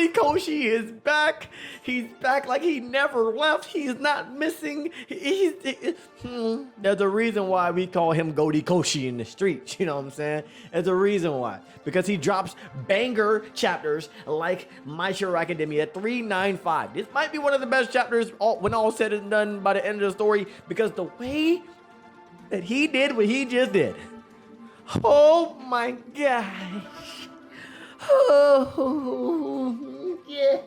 Horikoshi is back. He's back like he never left. He's not missing. There's a reason why we call him 𝙲𝚘𝚙𝚒𝚝 in the streets. You know what I'm saying? There's a reason why. Because he drops banger chapters like My Hero Academia 395. This might be one of the best chapters when all said and done by the end of the story, because the way that he did what he just did. Oh my gosh. Oh, yeah.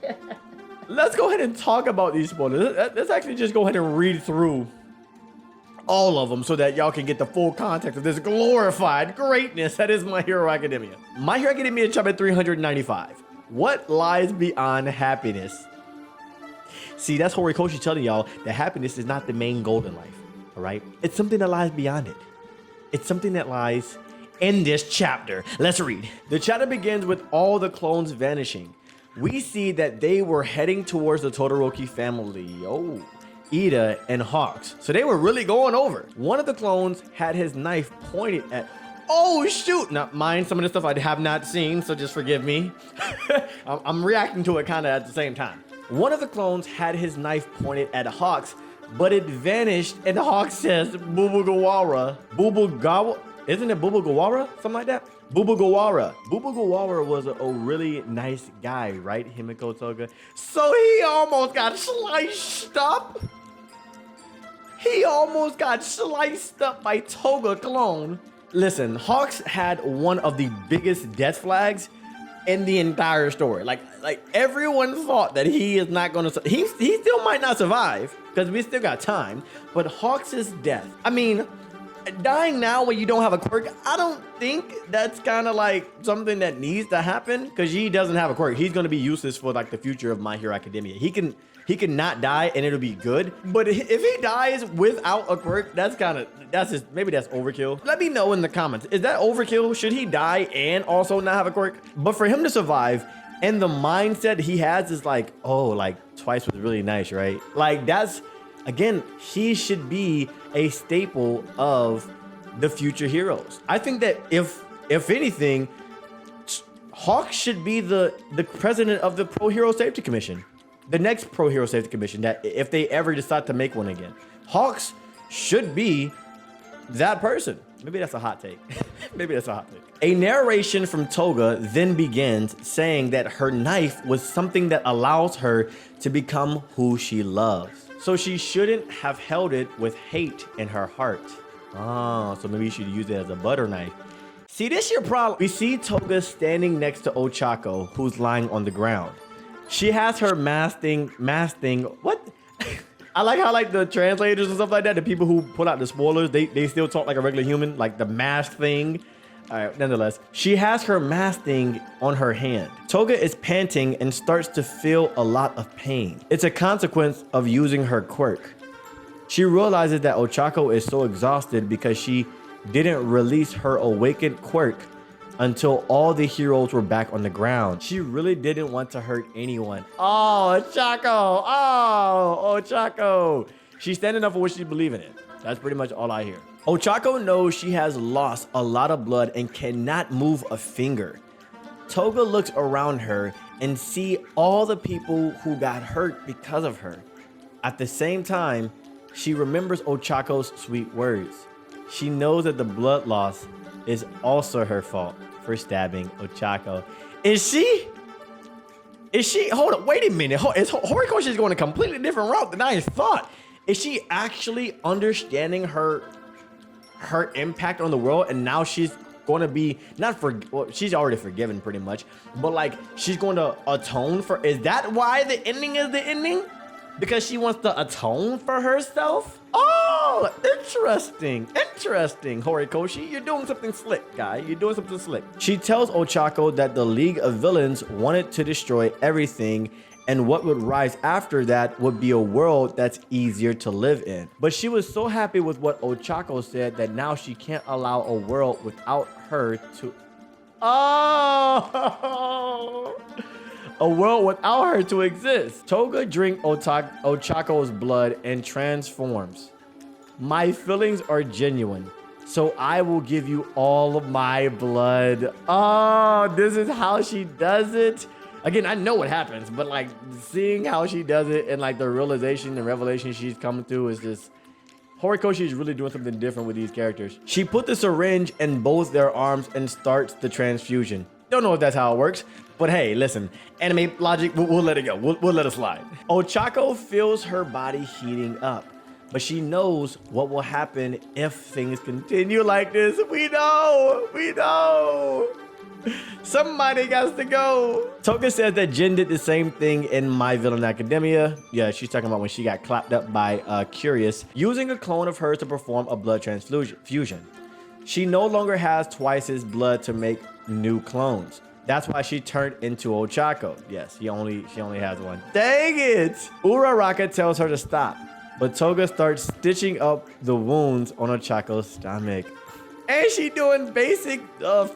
Let's go ahead and talk about these spoilers. Let's actually just go ahead and read through all of them so that y'all can get the full context of this glorified greatness that is My Hero Academia. My Hero Academia chapter 395. What lies beyond happiness? See, that's Horikoshi telling y'all that happiness is not the main goal in life, all right? It's something that lies beyond it. It's something that lies in this chapter. Let's read. The chapter begins with all the clones vanishing. We see that they were heading towards the Todoroki family. Oh, Ida and Hawks. So they were really going over. One of the clones had his knife pointed at... Oh, shoot. Now, mind some of the stuff I have not seen, so just forgive me. I'm reacting to it kind of at the same time. One of the clones had his knife pointed at Hawks, but it vanished, and Hawks says, Bubugawara. Bubugawa? Isn't it Bubugawara? Something like that? Bubugawara. Bubugawara was a really nice guy, right? Himiko Toga. So he almost got sliced up. He almost got sliced up by Toga clone. Listen, Hawks had one of the biggest death flags in the entire story. Like everyone thought that he is not gonna, he still might not survive because we still got time, but Hawks' death, I mean, dying now when you don't have a quirk, I don't think that's kind of like something that needs to happen because he doesn't have a quirk. He's going to be useless for like the future of My Hero Academia. He can not die and it'll be good. But if he dies without a quirk, that's just, maybe that's overkill. Let me know in the comments. Is that overkill? Should he die and also not have a quirk? But for him to survive, and the mindset he has is like, oh, like twice was really nice, right? Like that's, again, he should be a staple of the future heroes. I think that if anything, Hawk should be the president of the Pro Hero Safety Commission. The next Pro Hero Safety Commission, that if they ever decide to make one again. Hawks should be that person. Maybe that's a hot take. Maybe that's a hot take. A narration from Toga then begins saying that her knife was something that allows her to become who she loves. So she shouldn't have held it with hate in her heart. Oh, so maybe you should use it as a butter knife. See, this your problem. We see Toga standing next to Ochako, who's lying on the ground. She has her mask thing. What? I like how like the translators and stuff like that, the people who put out the spoilers, they still talk like a regular human, like the mask thing. All right, nonetheless, she has her mask thing on her hand. Toga is panting and starts to feel a lot of pain. It's a consequence of using her quirk. She realizes that Ochako is so exhausted because she didn't release her awakened quirk until all the heroes were back on the ground. She really didn't want to hurt anyone. Oh, Ochako! Oh, Ochako! She's standing up for what she believes in it. That's pretty much all I hear. Ochako knows she has lost a lot of blood and cannot move a finger. Toga looks around her and see all the people who got hurt because of her. At the same time, she remembers Ochako's sweet words. She knows that the blood loss is also her fault for stabbing Ochako. Is she? Hold up, wait a minute. Horikoshi is going a completely different route than I thought. Is she actually understanding her impact on the world, and now she's going to be she's already forgiven pretty much, but like she's going to atone for, is that why the ending is the ending? Because she wants to atone for herself? Oh, interesting. Horikoshi, you're doing something slick, guy. You're doing something slick. She tells Ochako that the League of Villains wanted to destroy everything, and what would rise after that would be a world that's easier to live in. But she was so happy with what Ochako said that now she can't allow a world without her to... Oh! A world without her to exist. Toga drinks Ochako's blood and transforms. My feelings are genuine, so I will give you all of my blood. Oh, this is how she does it. Again, I know what happens, but like seeing how she does it and like the realization and revelation she's coming through is just, Horikoshi is really doing something different with these characters. She put the syringe in both their arms and starts the transfusion. Don't know if that's how it works, but hey, listen, anime logic, we'll let it go. We'll let it slide. Ochako feels her body heating up, but she knows what will happen if things continue like this. We know. Somebody got to go. Toga says that Jin did the same thing in My Villain Academia. Yeah, she's talking about when she got clapped up by Curious, using a clone of hers to perform a blood transfusion. She no longer has twice his blood to make new clones. That's why she turned into Ochako. Yes, she only has one. Dang it! Uraraka tells her to stop, but Toga starts stitching up the wounds on Ochako's stomach. And she doing basic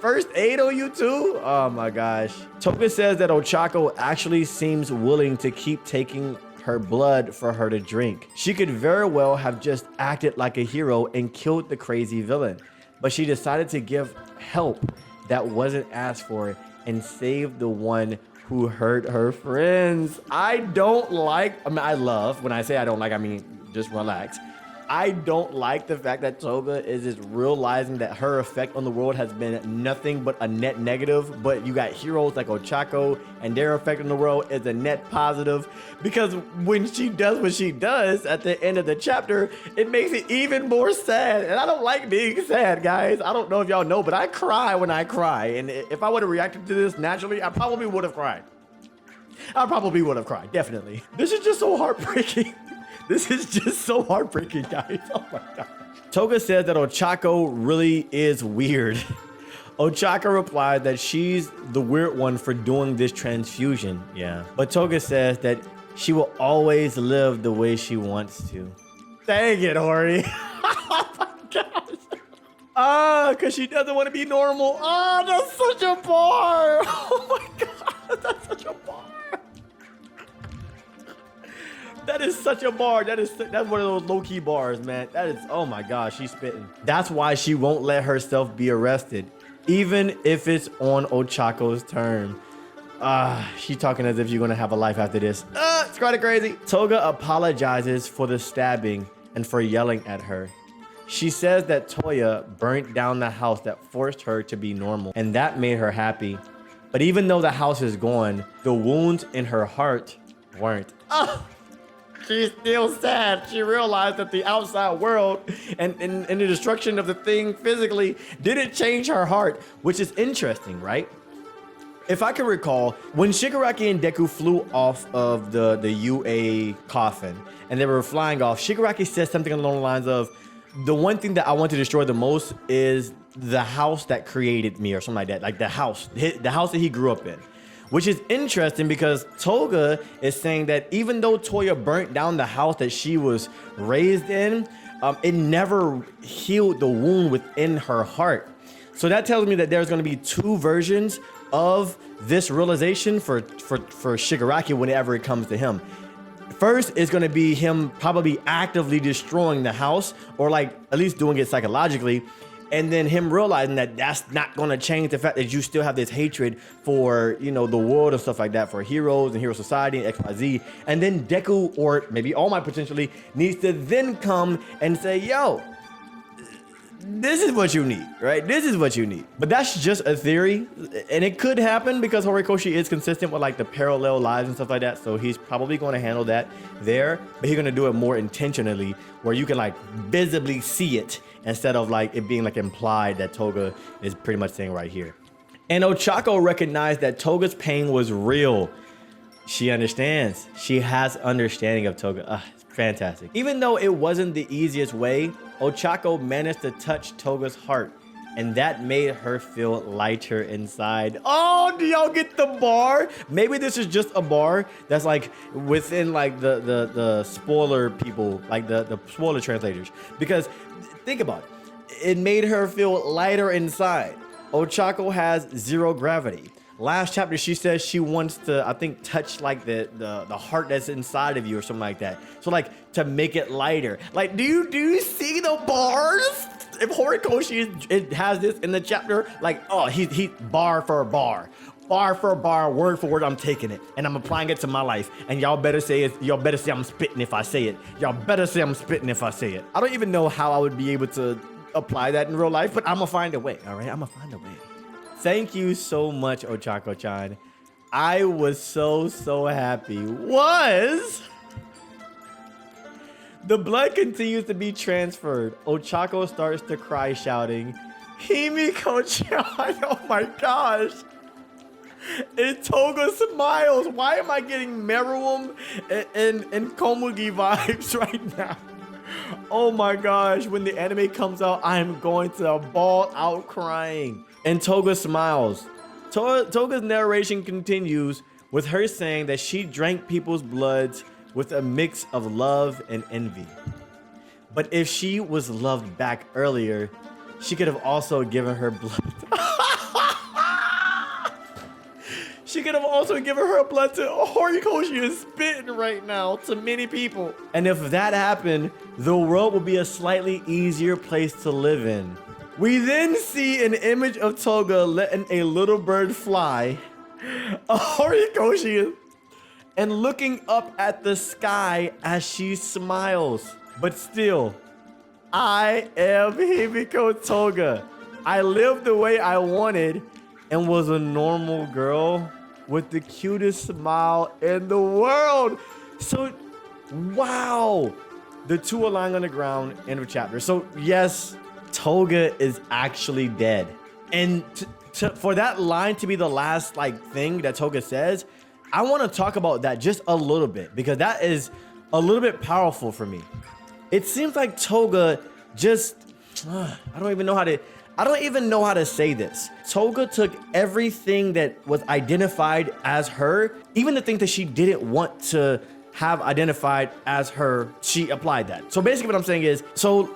first aid on you too? Oh my gosh. Toga says that Ochako actually seems willing to keep taking her blood for her to drink. She could very well have just acted like a hero and killed the crazy villain, but she decided to give help that wasn't asked for and save the one who hurt her friends. I love, when I say I don't like, I mean, just relax. I don't like the fact that Toga is just realizing that her effect on the world has been nothing but a net negative, but you got heroes like Ochako and their effect on the world is a net positive, because when she does what she does at the end of the chapter, it makes it even more sad. And I don't like being sad, guys. I don't know if y'all know, but I cry when I cry. And if I would have reacted to this naturally, I probably would have cried. Definitely. This is just so heartbreaking. This is just so heartbreaking, guys. Oh my God. Toga says that Ochako really is weird. Ochako replied that she's the weird one for doing this transfusion. Yeah. But Toga says that she will always live the way she wants to. Dang it, Hori. Oh my gosh. Because she doesn't want to be normal. Oh, that's such a bar. Oh my God. That's such a bar. That is such a bar. That's one of those low-key bars, man. That is, oh my gosh, she's spitting. That's why she won't let herself be arrested, even if it's on Ochako's term. She's talking as if you're gonna have a life after this. It's kind of crazy. Toga apologizes for the stabbing and for yelling at her. She says that Toya burnt down the house that forced her to be normal, and that made her happy. But even though the house is gone, the wounds in her heart weren't. She's still sad. She realized that the outside world and the destruction of the thing physically didn't change her heart, which is interesting, right? If I can recall, when Shigaraki and Deku flew off of the UA coffin and they were flying off, Shigaraki said something along the lines of, the one thing that I want to destroy the most is the house that created me, or something like that. Like the house that he grew up in. Which is interesting because Toga is saying that even though Toya burnt down the house that she was raised in, it never healed the wound within her heart. So that tells me that there's going to be two versions of this realization for Shigaraki whenever it comes to him. First is going to be him probably actively destroying the house, or like at least doing it psychologically. And then him realizing that that's not going to change the fact that you still have this hatred for, you know, the world and stuff like that, for heroes and hero society and XYZ. And then Deku, or maybe All Might potentially, needs to then come and say, yo, this is what you need, right? This is what you need. But that's just a theory. And it could happen because Horikoshi is consistent with like the parallel lives and stuff like that. So he's probably going to handle that there, but he's going to do it more intentionally where you can like visibly see it instead of like it being like implied that Toga is pretty much saying right here. And Ochako recognized that Toga's pain was real. She understands. She has understanding of Toga. Fantastic. Even though it wasn't the easiest way, Ochako managed to touch Toga's heart, and that made her feel lighter inside. Oh, do y'all get the bar? Maybe this is just a bar that's like within like the spoiler people, like the spoiler translators. Because think about it. It made her feel lighter inside. Ochako has 0 gravity. Last chapter, she says she wants to, I think, touch like the heart that's inside of you or something like that. So like to make it lighter. Like, do you see the bars? If Horikoshi has this in the chapter, like, oh, he bar for bar. bar for bar, word for word, I'm taking it and I'm applying it to my life. And y'all better say it. Y'all better say I'm spitting if I say it. Y'all better say I'm spitting if I say it. I don't even know how I would be able to apply that in real life, but I'm gonna find a way. All right, I'm gonna find a way. Thank you so much, 𝚲𝚙𝚒𝚑𝚝. I was so happy. The blood continues to be transferred. 𝚲𝚙𝚒 starts to cry, shouting, Himiko-chan, oh my gosh. And Toga smiles. Why am I getting Meruem and Komugi vibes right now? Oh my gosh, when the anime comes out, I'm going to bawl out crying. And Toga smiles. Toga's narration continues with her saying that she drank people's bloods with a mix of love and envy. But if she was loved back earlier, she could have also given her blood. She could have also given her blood to Horikoshi is spitting right now to many people. And if that happened, the world would be a slightly easier place to live in. We then see an image of Toga letting a little bird fly, Horikoshi, and looking up at the sky as she smiles. But still, I am Himiko Toga. I lived the way I wanted and was a normal girl with the cutest smile in the world. So, wow. The two are lying on the ground, end of chapter. So, yes, Toga is actually dead. And for that line to be the last thing that Toga says, I want to talk about that just a little bit because that is a little bit powerful for me. It seems like Toga just, I don't even know how to say this. Toga took everything that was identified as her, even the things that she didn't want to have identified as her, she applied that. So basically what I'm saying is, so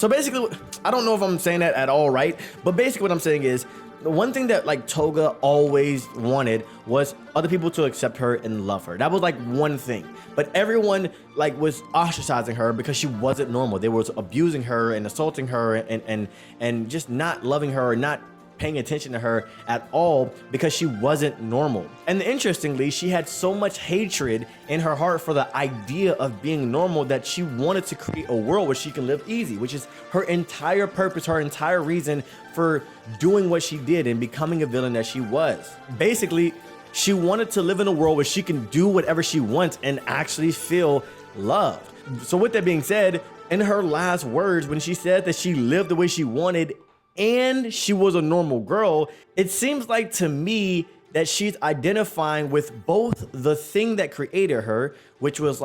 basically, I don't know if I'm saying that at all right, but basically what I'm saying is, the one thing that Toga always wanted was other people to accept her and love her. That was one thing. But everyone was ostracizing her because she wasn't normal. They was abusing her and assaulting her and just not loving her or not paying attention to her at all because she wasn't normal. And interestingly, she had so much hatred in her heart for the idea of being normal that she wanted to create a world where she can live easy, which is her entire purpose, her entire reason for doing what she did and becoming a villain that she was. Basically, she wanted to live in a world where she can do whatever she wants and actually feel loved. So with that being said, in her last words, when she said that she lived the way she wanted and she was a normal girl, it seems like to me that she's identifying with both the thing that created her, which was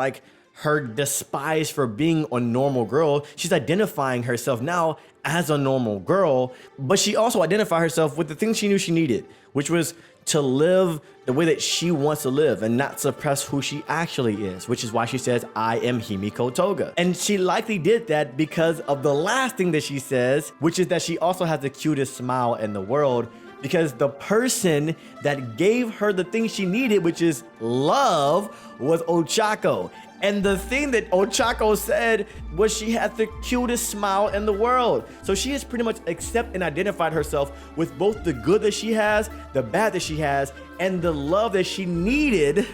her despise for being a normal girl. She's identifying herself now as a normal girl, but she also identified herself with the thing she knew she needed, which was to live the way that she wants to live and not suppress who she actually is, which is why she says, I am Himiko Toga. And she likely did that because of the last thing that she says, which is that she also has the cutest smile in the world, because the person that gave her the thing she needed, which is love, was 𝚲𝚙𝚒𝚑𝚝. And the thing that 𝚲𝚙𝚒𝚑 said was she had the cutest smile in the world. So she has pretty much accepted and identified herself with both the good that she has, the bad that she has, and the love that she needed.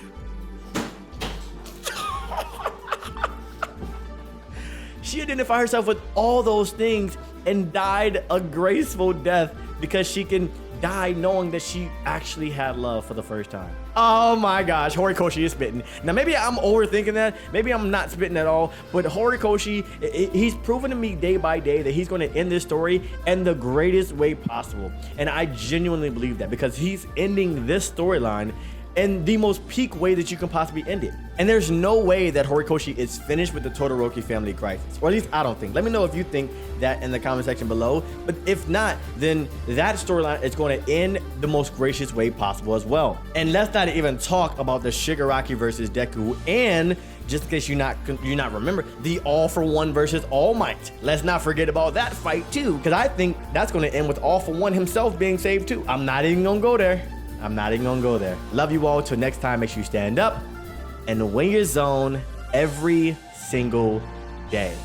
She identified herself with all those things and died a graceful death because she can die knowing that she actually had love for the first time. Oh my gosh, Horikoshi is spitting. Now maybe I'm overthinking that, maybe I'm not spitting at all, but Horikoshi, he's proven to me day by day that he's going to end this story in the greatest way possible. And I genuinely believe that because he's ending this storyline in the most peak way that you can possibly end it. And there's no way that Horikoshi is finished with the Todoroki family crisis. Or at least I don't think. Let me know if you think that in the comment section below. But if not, then that storyline is going to end the most gracious way possible as well. And let's not even talk about the Shigaraki versus Deku, and just in case you're not remember, the All For One versus All Might. Let's not forget about that fight too, because I think that's going to end with All For One himself being saved too. I'm not even going to go there. Love you all. Till next time, make sure you stand up and win your zone every single day.